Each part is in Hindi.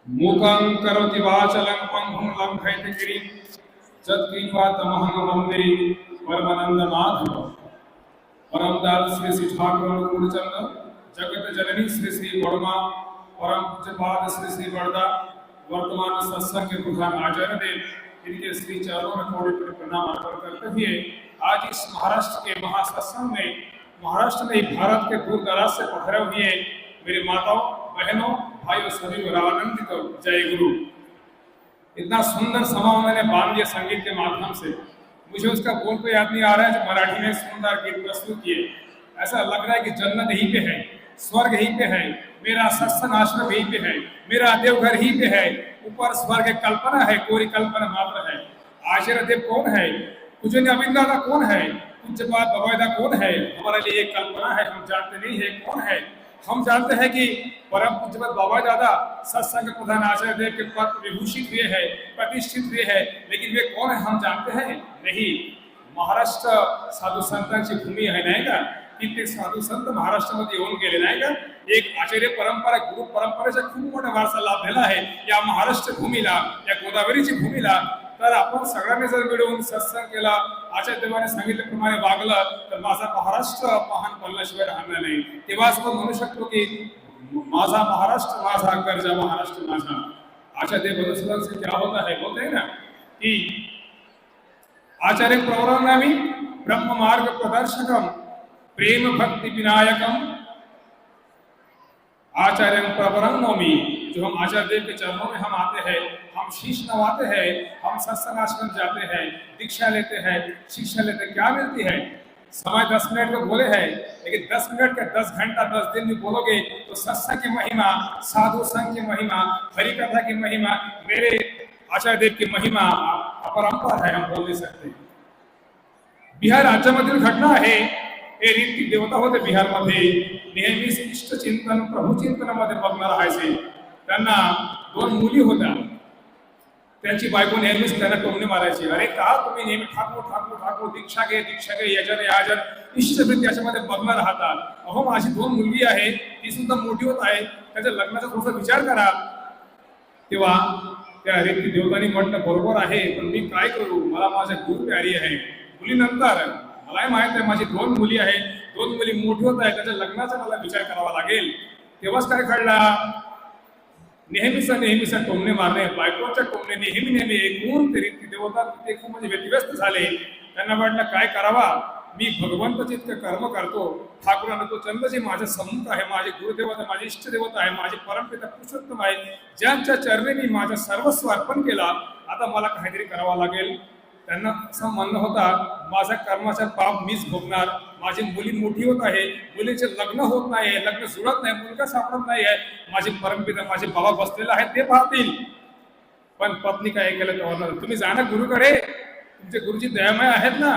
मूकं करोति वाचालं पंगुं लंघयति गिरिं यत्कृत्वा तमहं वन्दे परमानंद माधव। परमदास श्री श्री ठाकुर अनुकूलचंद्र जगत जननी श्री श्री वर्मा परम पूज्यपाद श्री श्री वर्दा वर्तमान सत्संग के प्रधान आचार्य देव इनके श्री चरणों में कोटि कोटि प्रणाम अर्पण करते हुए आज इस महाराष्ट्र के महासत्संग में महाराष्ट्र में भारत के दूर दराज से पधारे हुए मेरे माताओं बहनों भाइयों सभी को आनंदित जय गुरु। इतना सुंदर समा उन्होंने बांध दिया संगीत के माध्यम से, मुझे उसका बोल तो याद नहीं आ रहा है जो मराठी में सुंदर गीत प्रस्तुत किए। ऐसा लग रहा है कि जन्नत यहीं पे है, स्वर्ग यहीं पे है, मेरा सत्संग आश्रम यहीं पे है, मेरा देवघर यहीं पे है, ऊपर स्वर्ग की कल्पना है, कोरी कल्पना मात्र है। आचार्य देव कौन है, पूजनीय अविंदादा कौन है, पूज्यपाद बाबादा कौन है, हमारे लिए एक कल्पना है, हम जानते नहीं है कौन है। हम जानते हैं कि परम पूज्यपाद बाबा दादा सत्संग प्रधान आचार्य देव के पद विभूषित हुए हैं, प्रतिष्ठित हुए हैं, लेकिन वे कौन है हम जानते हैं नहीं। महाराष्ट्र साधू संतांची भूमी आहे नाही का, कित्येक साधू संत महाराष्ट्रामध्ये येऊन गेले नाही का। एक आचार्य परंपरा गुरु परंपरेचा खूप मोठा वारसा लाभलेला आहे या महाराष्ट्र भूमीला, या गोदावरीची भूमीला। तर आपण सगळ्यांनी जर मिळून सत्संग केला, आचार्य देवाने सांगितल्याप्रमाणे वागलं तर माझा महाराष्ट्र महान बनल्याशिवाय राहणार नाही। तेव्हाच आपण म्हणू शकतो की माझा महाराष्ट्र माझा, कर्जा महाराष्ट्र माझा। आचार्य देव से क्या होता है, बोलते हैं ना कि आचार्य प्रवरणामि ब्रह्म मार्ग प्रदर्शकम प्रेम भक्ति विनायकम आचार्य प्रवरणामि। जो हम आचार्य देव के चरणों में हम आते हैं, हम शीश नवाते हैं, हम सत्संग आश्रम जाते हैं, दीक्षा लेते हैं, शिक्षा लेते हैं, क्या मिलती है। समय 10 मिनट में बोले हैं, लेकिन 10 मिनट का 10 घंटा 10 दिन में बोलोगे तो सत्संग की महिमा, साधु संघ की महिमा, हरि कथा की महिमा, मेरे आचार्य देव की महिमा अपरंपार है, हम बोल नहीं सकते। बिहार राज्यामधील घटना आहे, हे रीती देवता होते बिहारमध्ये, नेहमीच इष्ट चिंतन प्रभू चिंतनामध्ये मग्न राहायचे। त्यांना 2 मुली होत्या, त्यांची बायको नेहमीच त्यांना टोमणे मारायची, अरे का तुम्ही नेहमी ठाकूर ठाकूर ठाकूर दीक्षा घे याच्याने याजन इष्टवृत्ती याच्यामध्ये मग्न राहतात। अहो माझी 2 मुलगी आहे, ती सुद्धा मोठी होत आहे, त्याच्या लग्नाचा थोडासा विचार करा। तेव्हा त्या रीती देवतांनी म्हटलं बरोबर आहे, पण मी काय करू, मला माझ्या गुरु प्यारी आहे। मुलीनंतर मलाही माहित आहे माझी 2 मुली आहे, 2 मुली मोठी होत आहे, त्याच्या लग्नाचा मला विचार करावा लागेल। तेव्हाच काय घडला, नेहमीचा टोमणे मारणे, बायकोच्या टोमणे नेहमी ऐकून ते रीती देवता ते खूप म्हणजे व्यतिव्यस्त झाले। त्यांना वाटलं काय करावा, मी भगवंताचे इतकं कर्म करतो, ठाकूरांना तो चंद्र जे माझ्या सम्मुख आहे, माझे गुरुदेवता, माझे इष्टदेवता आहे, माझे परमपिता पुरुषोत्तम आहे, ज्यांच्या चरणी मी माझं सर्वस्व अर्पण केला, आता मला काहीतरी करावं लागेल। त्यांना असं म्हणणं होता, माझ्या कर्माचा पाप मीच भोगणार, माझी मुली मोठी होत आहे, मुलीचे लग्न होत नाही, लग्न जुळत नाही, मुलगा सापडत नाही आहे, माझे परमपिता माझे बाबा बसलेला आहे ते पाहतील। पण पत्नी काय केलं तेव्हा, तुम्ही जाणं गुरुकडे, तुमचे गुरुजी दयामय आहेत ना,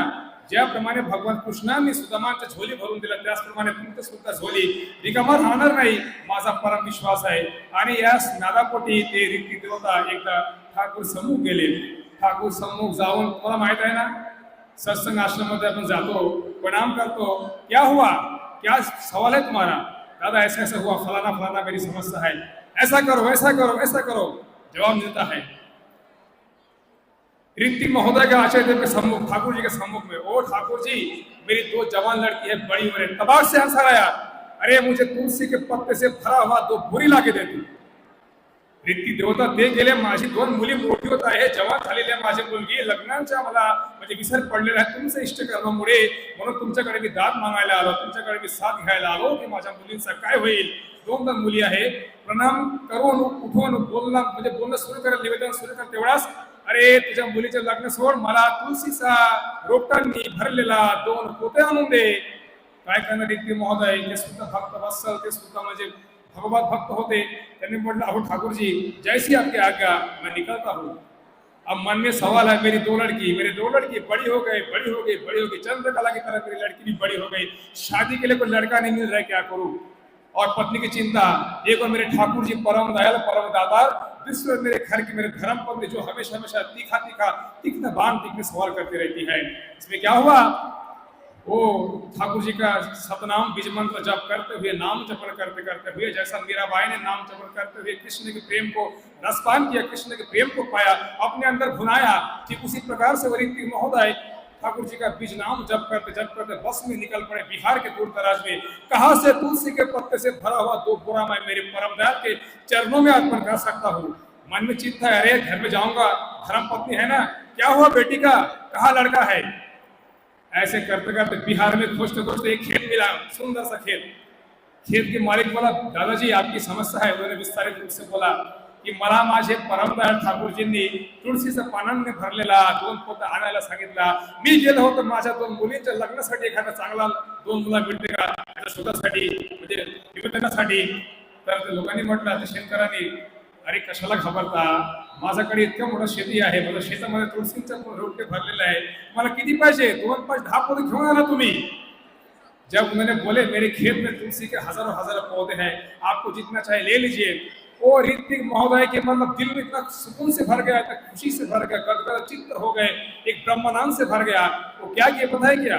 ज्याप्रमाणे भगवान कृष्णांनी सुदामांच्या झोली भरून दिला त्याचप्रमाणे तुमचं सुद्धा झोली रिकामा राहणार नाही, माझा परम विश्वास आहे। आणि या नादापोटी ते रीती देवता एकदा ठाकूर सम्मुख गेले। ठाकूर सम्मुख जाऊन, तुम्हाला माहित आहे ना, सत्संग आश्रम मध्ये आपण जातो, प्रणाम करतो, क्या हुआ, क्या सवाल है तुम्हारा, दादा ऐसा ऐसा हुआ, फलाना फलाना मेरी समस्या है, ऐसा करो ऐसा करो ऐसा करो, जवाब मिलता है। रीति महोदय के आचार्य देव के सम्मुख, ठाकुर जी के सम्मुख में, ओ ठाकुर जी मेरी 2 जवान लड़की है, बड़ी उम्र है। तबाक से आंसर आया, अरे मुझे तुलसी के पत्ते से भरा हुआ 2 बुरी लाके दे दी। रीती देवता ते गेले, माझी 2 मुली मोठी होत आहे, जवान झालेल्या माझी मुलगी, लग्नाच्या मला म्हणजे विसर पडलेला आहे तुमचं इष्टकर्मामुळे, म्हणून तुमच्याकडे मी दाद मागायला आलो, तुमच्याकडे मी साथ घ्यायला आलो की माझ्या मुलींचा काय होईल। 2 मुली आहे, प्रणाम करून उठून बोलणं सुरू करेल, निवेदन सुरू करेल, तेवढाच अरे तुझ्या मुलीचे लग्न सोड, मला तुलसीचा रोपटांनी भरलेला 2 पोते आणून दे। काय करणार रीती महोदय, ते सुद्धा भक्त वत्सल, ते सुद्धा म्हणजे भगवत भक्त होते। त्यांनी म्हटलं, अहो ठाकुर जी जैसी आपकी आज्ञा, मैं निकलता हूँ। अब मन में सवाल है, मेरी 2 लड़की बड़ी हो गई, चंद्रकला की तरह मेरी लड़की भी बड़ी हो गई, शादी के लिए कोई लड़का नहीं मिल रहा है, क्या करूँ। और पत्नी की चिंता, एक और मेरे ठाकुर जी परम दयाल परम दातार, दूसरे मेरे घर की मेरे धर्म पत्नी जो हमेशा तीखा तीखा तीखने बाण तीखने सवाल करती रहती है। इसमें क्या हुआ, वो ठाकुर जी का सतनाम बीज मंत्र जप करते हुए, नाम जपन करते करते हुए, जैसा मीराबाई ने नाम जपन करते हुए कृष्ण के प्रेम को रसपान किया, कृष्ण के प्रेम को पाया, अपने अंदर भुनाया, ठीक उसी प्रकार से ऋतिक महोदय ठाकुर जी का बीज नाम जप करते बस में निकल पड़े बिहार के दूर दराज में। कहां से तुलसी के पत्ते से भरा हुआ दो बोरा मैं मेरे परम दयाल के चरणों में अर्पण कर सकता हूँ। मन में चिंता है, अरे घर में जाऊंगा, धर्म पत्नी है ना, क्या हुआ बेटी का, कहाँ लड़का है। ऐसे करते करते बिहार में खोजते खोजते एक खेत मिला, सुंदर सा खेत। खेत के मालिक बोला, दादाजी आपकी समस्या है। उन्होंने विस्तारित रूप से बोला की मला माझे परमदयाळ ठाकूरजींनी तुळशीचं पानांनी भरलेला 2 पोतं आणायला सांगितला। मी गेलो होतो माझ्या 2 मुलींच्या लग्नासाठी, एखादा चांगला 2 मुला भेटते का त्याच्या शोधासाठी, म्हणजे निवेदनासाठी। तर लोकांनी म्हटलं, त्या शेतकऱ्यांनी, अरे कशाला घाबरता, माझ्याकडे इतकं मोठं शेती आहे, माझ्या शेतामध्ये तुळशीचं रोपटे भरलेलं आहे, मला किती पाहिजे, 2 5 10 पोतं घेऊन आला तुम्ही। जब उन्होंने बोले मेरे खेत में तुलसी के हजारों पौधे हैं, आपको जितना चाहे ले लीजिए। वो ऋतिक महोदय के मतलब दिल में इतना सुकून से भर गया, इतना खुशी से भर गया, गदगद चित्त हो गए, एक ब्रह्मानंद से भर गया। वो क्या किया पता है क्या,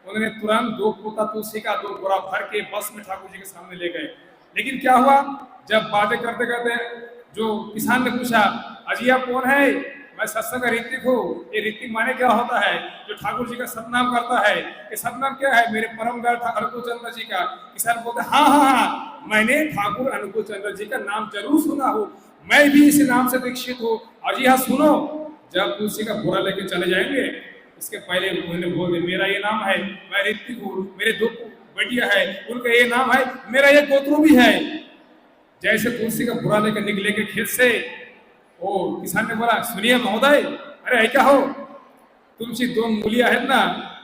उन्होंने तुरंत 2 पोता तुलसी का 2 बोरा भर के बस में ठाकुर जी के सामने ले गए। लेकिन क्या हुआ, जब बातें करते करते जो किसान ने पूछा, अजी आप कौन है, मैं सत्संग का ऋतिक हूँ। ये ऋतिक माने क्या होता है, जो ठाकुर जी का सतनाम करता है। ये सतनाम क्या है, मेरे परम दयाल अनुकूल चंद्र जी का। किसान बोलते, हाँ, मैंने ठाकुर अनुकूल चंद्र जी का नाम जरूर सुना हूँ, मैं भी इसी नाम से दीक्षित हूँ। अजी हाँ सुनो, जब तुलसी का बोरा लेके चले जाएंगे, इसके पहले उन्होंने बोले मेरा ये नाम है, मैं ऋतिक हूँ, मेरे 2 बेटियां है, उनका ये नाम है, मेरा ये गोत्र भी है। जैसे तुलसी का बोरा लेकर निकलेंगे खेत से, ओ किसान ने बोला, सुनिए महोदय, अरे ऐका हो, तुमची 2 मुली आहेत ना,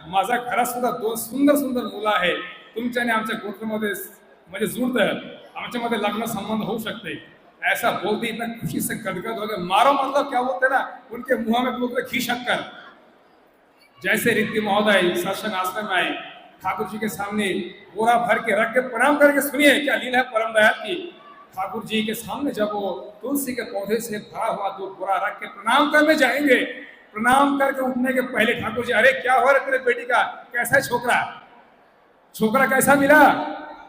माझ्या घरात सुद्धा 2 सुंदर सुंदर मुलं आहे, तुमच्याने आमच्या गोत्रामध्ये म्हणजे जुळतं, आमच्यामध्ये लग्न संबंध हो सकते। ऐसा बोलते इतना खुशी से गदगद हो गए, मारो मतलब क्या बोलते ना, उनके मुंह में बोलते घी शक्कर। जैसे ऋतिक महोदय सत्संग आश्रम में आए, ठाकुर जी के सामने बोरा भर के रख के प्रणाम करके, सुनिए क्या लीला है परम दयाल की। ठाकुर जी के सामने जब वो तुलसी के पौधे से भरा हुआ 2 बोरा रख के प्रणाम करने जाएंगे, प्रणाम करके उठने के पहले ठाकुर जी, अरे क्या हो रहा तेरे बेटी का, कैसा है छोकरा, छोकरा कैसा मिला।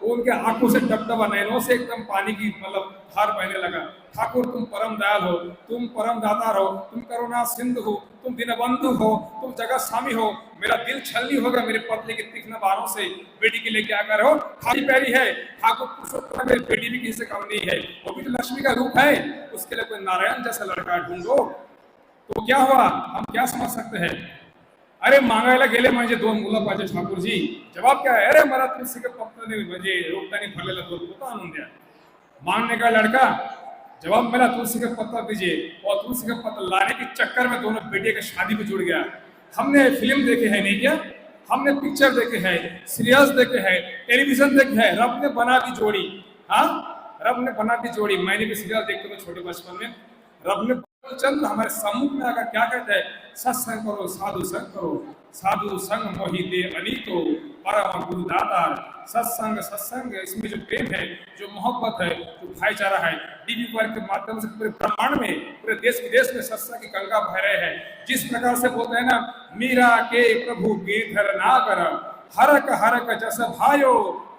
वो उनके आंखों से टपटपा, नैनों से एकदम पानी की मतलब धार बहने लगा। ठाकुर तुम परम दयाल हो, तुम परम दातार हो, तुम करुणा सिंधु हो, तुम दीनबंधु हो, तुम जगत स्वामी हो। मेरा दिल छलनी होगा मेरे पत्नी के तीक्ष्ण बाणों से, बेटी के लिए क्या कर हो, खाली पैरी है। ठाकुर पुरुषोत्तम, मेरी बेटी भी किसी से कम नहीं है, वो भी तो लक्ष्मी का रूप है, उसके लिए कोई नारायण जैसा लड़का ढूंढो। तो क्या हुआ, हम क्या समझ सकते हैं, अरे मागायला गेले म्हणजे 2 मुलं पाहिजे ठाकुर जी। जवाब क्या है, अरे मला तुलसी के पत्ते म्हणजे रोपटाने भरलेला 2 पोता आणून द्या। मांगने का लड़का, जवाब मेरा तुलसी का पत्ता दीजिए। और तुलसी का पत्ता लाने के चक्कर में दोनों बेटे की शादी में जुड़ गया। हमने फिल्म देखे है नहीं क्या, हमने पिक्चर देखे है, सीरियल्स देखे है, टेलीविजन देखे है, रब ने बना दी जोड़ी। हाँ, रब ने बना दी जोड़ी। मैंने भी सीरियल देखते थे छोटे बचपन में, रब ने चंद्र हमारे सम्मुख में आकर क्या कहते हैं, सत्संग करो साधु संग करो, साधु संग मोहि दे अनीतो परम गुरु दातार। सत्संग सत्संग, इसमें जो प्रेम है, जो मोहब्बत है, जो भाईचारा है, डीवी वर्ग के माध्यम से पूरे ब्रह्मांड में, पूरे देश विदेश में सत्संग की गंगा बह रहे हैं। जिस प्रकार से बोलते हैं ना, मीरा के प्रभु गिरधर नागर, हरक हरक जस भायो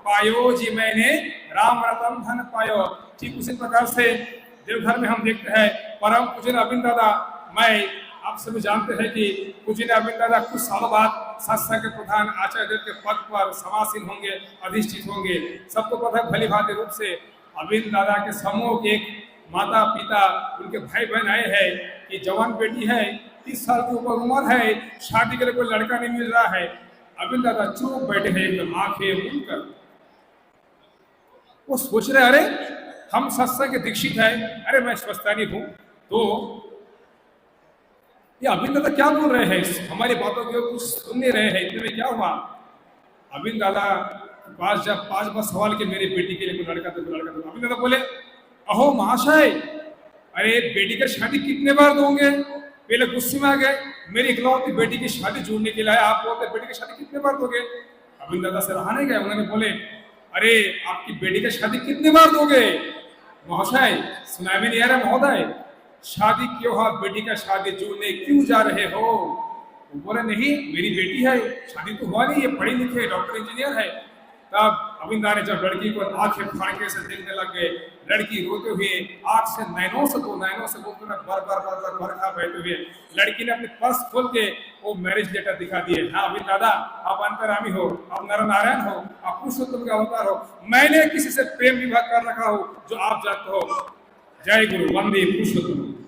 पायो जी मैंने राम रतन धन पायो। ठीक उसी प्रकार से देवघर में हम देखते हैं परम पूजन अरविंद दादा, मैं आप सभी जानते हैं कि पूजन अरविंद दादा कुछ सालों बाद सत्संग के प्रधान आचार्य के पद पर समासीन होंगे, अधिष्ठित होंगे। सबको पता है भली भांति रूप से अरविंद दादा के समूह एक माता पिता, उनके भाई बहन आए हैं कि जवान बेटी है, 30 साल की ऊपर उम्र है, शादी के लिए कोई लड़का नहीं मिल रहा है। अरविंद दादा चुप बैठे हैं, एकदम आंखें मूंद कर। वो सोच रहे, अरे हम सत्संग के दीक्षित है, अरे मैं स्वस्थानी हूं, तो ये अरविंद दादा क्या बोल रहे हैं, हमारी बातों को कुछ सुन नहीं रहे हैं। इतने में क्या हुआ, अरविंद दादा के पास जब 5 बार सवाल के मेरी बेटी के लिए कोई लड़का तो अरविंद दादा बोले, अहो महाशय, अरे बेटी की शादी कितने बार दोगे। पहले गुस्से में आ गए, मेरी इकलौती बेटी की शादी जोड़ने के लिए आप बोलते बेटी की शादी कितने बार दोगे। अरविंद दादा से रहा नहीं गए, उन्होंने बोले, अरे आपकी बेटी की शादी कितने बार दोगे। महाशय सुनाई नहीं आ रहा महोदय, शादी क्यों हो, बेटी का शादी जोड़ने क्यों जा रहे हो। वो बोले नहीं, मेरी बेटी है, शादी तो हुआ नहीं, ये पढ़ी लिखी है, डॉक्टर इंजीनियर है। तब अविंदा ने जब लड़की को आंखें फाड़के से देखने लग गए, लड़की रोते हुए आंख से नैनों से दो बरखा बहते हुए, लड़की ने अपने पर्स खोल के वो मैरिज लेटर दिखा दिए। हाँ अविंद दादा, आप अंतर्यामी हो, आप नर नारायण हो, आप पुरुषोत्तम का अवतार हो, मैंने किसी से प्रेम विवाह कर रखा हो जो आप जानते हो। जय गुरु, वंदे पुरुषोत्तम।